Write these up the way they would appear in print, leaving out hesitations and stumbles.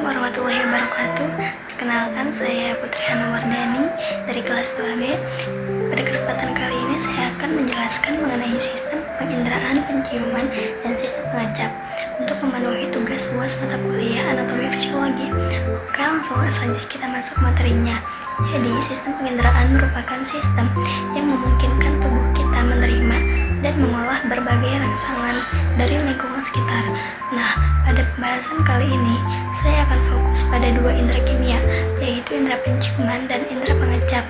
Assalamualaikum warahmatullahi wabarakatuh. Perkenalkan, saya Putri Hana Wardani dari kelas 2B. Pada kesempatan kali ini saya akan menjelaskan mengenai sistem penginderaan penciuman dan sistem pengacap untuk memenuhi tugas UAS mata kuliah anatomi fisiologi. Oke, langsung saja kita masuk materinya. Jadi, sistem penginderaan merupakan sistem yang memungkinkan tubuh kita menerima dan mengolah berbagai rangsangan dari lingkungan sekitar. Nah, pada pembahasan kali ini, saya akan fokus pada dua indera kimia, yaitu indera penciuman dan indera pengecap.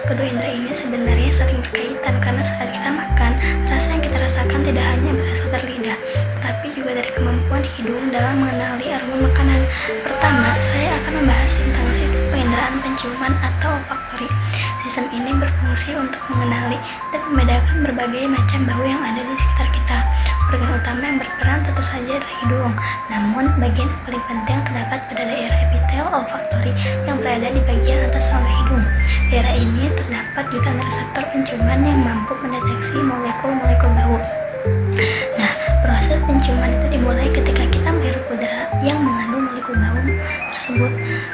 Kedua indera ini sebenarnya saling berkaitan karena saat kita makan, rasa yang kita rasakan tidak hanya berasal dari lidah, tapi juga dari kemampuan hidung dalam mengenali aroma makanan. Pertama, saya akan membahas tentang sistem penginderaan penciuman atau olfaktori. Sistem ini berfungsi untuk mengenali dan membedakan berbagai macam bau yang ada di sekitar kita. Organ utama yang berperan tentu saja adalah hidung, namun bagian yang paling penting terdapat pada daerah epitel olfaktori yang berada di bagian atas rongga hidung. Daerah ini terdapat jutaan reseptor penciuman yang mampu mendeteksi molekul-molekul bau. Nah, proses penciuman itu dimulai ketika kita menghirup udara yang mengandung molekul bau tersebut.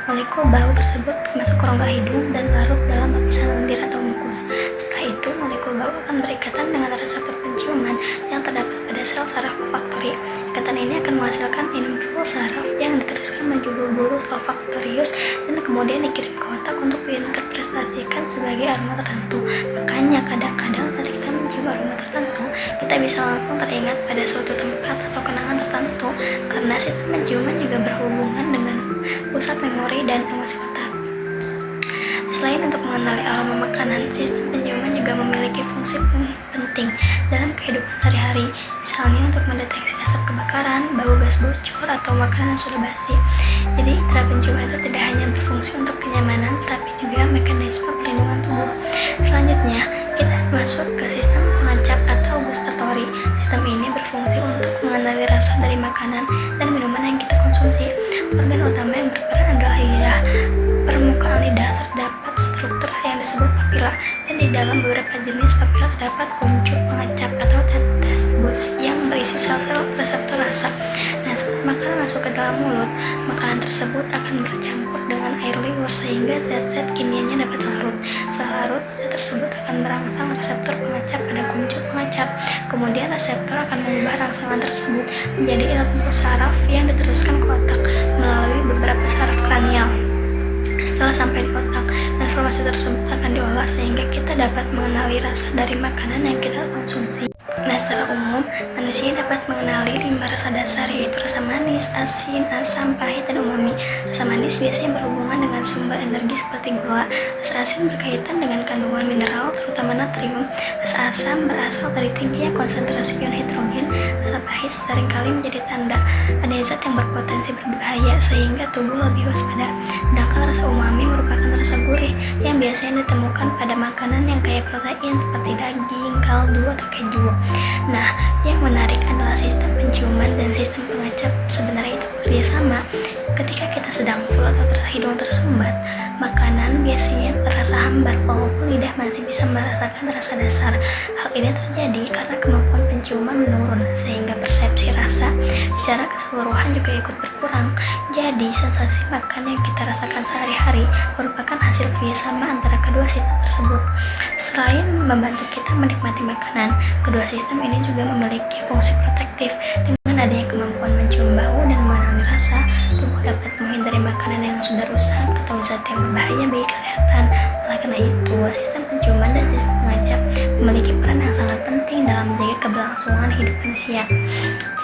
Molekul bau tersebut masuk ke rongga hidung dan larut dalam lapisan lendir atau mukus. Setelah itu, molekul bau akan berikatan dengan reseptor penciuman yang terdapat pada sel saraf olfaktori. Ikatan ini akan menghasilkan impuls saraf yang diteruskan menuju bulbus olfaktorius dan kemudian dikirim ke otak untuk diinterpretasikan sebagai aroma tertentu. Makanya kadang-kadang saat kita mencium aroma tertentu, kita bisa langsung teringat pada suatu tempat atau kenangan tertentu karena sistem penciuman juga berhubungan dengan pusat memori dan emosi otak. Selain untuk mengenali aroma makanan, sistem penciuman juga memiliki fungsi penting dalam kehidupan sehari-hari, misalnya untuk mendeteksi asap kebakaran, bau gas bocor, atau makanan yang sudah basi. Jadi, indera penciuman itu tidak hanya berfungsi untuk kenyamanan, tapi juga mekanisme perlindungan tubuh. Selanjutnya, kita masuk ke sistem pengacap atau gustatory. Sistem ini berfungsi untuk mengenali rasa dari makanan dan minuman yang kita konsumsi. Organ utama yang berperan adalah lidah. Permukaan lidah terdapat struktur yang disebut papila, dan di dalam beberapa jenis papila terdapat kuncup pengacap atau taste buds yang berisi sel-sel reseptor rasa. Nah, saat makanan masuk ke dalam mulut, makanan tersebut akan bercampur dengan air liur sehingga zat-zat kimianya dapat larut. Setelah larut, zat tersebut akan merangsang reseptor pengacap pada kuncup pengacap. Kemudian reseptor akan mengubah rangsangan tersebut menjadi impuls saraf yang diteruskan ke otak melalui beberapa saraf kranial. Setelah sampai di otak, informasi tersebut akan diolah sehingga kita dapat mengenali rasa dari makanan yang kita konsumsi. Nah, secara umum, manusia dapat mengenali 5 rasa dasar, yaitu rasa manis, asin, asam, pahit, dan umami. Rasa manis biasanya berhubungan dengan sumber energi seperti gula. Rasa asin berkaitan dengan kandungan mineral, terutama natrium. Rasa asam berasal dari tingginya konsentrasi ion hidrogen. Rasa pahit seringkali menjadi tanda ada zat yang berpotensi berbahaya sehingga tubuh lebih waspada. Sedangkan rasa umami merupakan rasa gurih yang biasanya ditemukan pada makanan yang kaya protein seperti daging, kaldu, atau keju. Nah, yang menarik adalah sistem penciuman dan sistem pengacap sebenarnya itu bekerja sama. Ketika kita sedang full atau hidung tersumbat, makanan biasanya terasa hambar walaupun lidah masih bisa merasakan rasa dasar. Hal ini terjadi karena kemampuan penciuman menurun sehingga persepsi rasa secara keseluruhan juga ikut berkurang. Jadi, sensasi makan yang kita rasakan sehari-hari merupakan hasil kerjasama antara kedua sistem tersebut. Selain membantu kita menikmati makanan, kedua sistem ini juga memiliki fungsi protektif. Dengan adanya kemampuan mencium bau dan mengenali rasa, tubuh dapat menghindari makanan yang sudah rusak atau zat yang berbahaya bagi kesehatan. Oleh karena itu, sistem penciuman dan sistem pengacap memiliki peran yang sangat penting dalam menjaga keberlangsungan hidup manusia.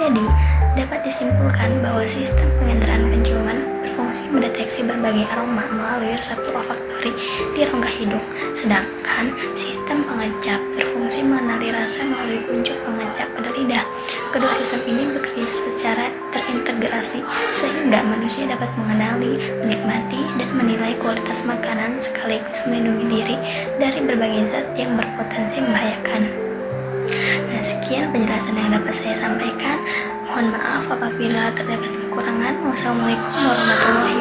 Jadi, dapat disimpulkan bahwa sistem penginderaan penciuman berfungsi mendeteksi berbagai aroma melalui reseptor olfaktori di rongga hidung, sedangkan sistem pengacap berfungsi mengenali rasa melalui kuncup pengacap pada lidah. Kedua sistem ini bekerja secara terintegrasi sehingga manusia dapat mengenali, menikmati, dan menilai kualitas makanan sekaligus melindungi diri dari berbagai zat yang berpotensi membahayakan. Nah, sekian penjelasan yang dapat saya sampaikan. Mohon maaf apabila terdapat kekurangan. Wassalamualaikum warahmatullahi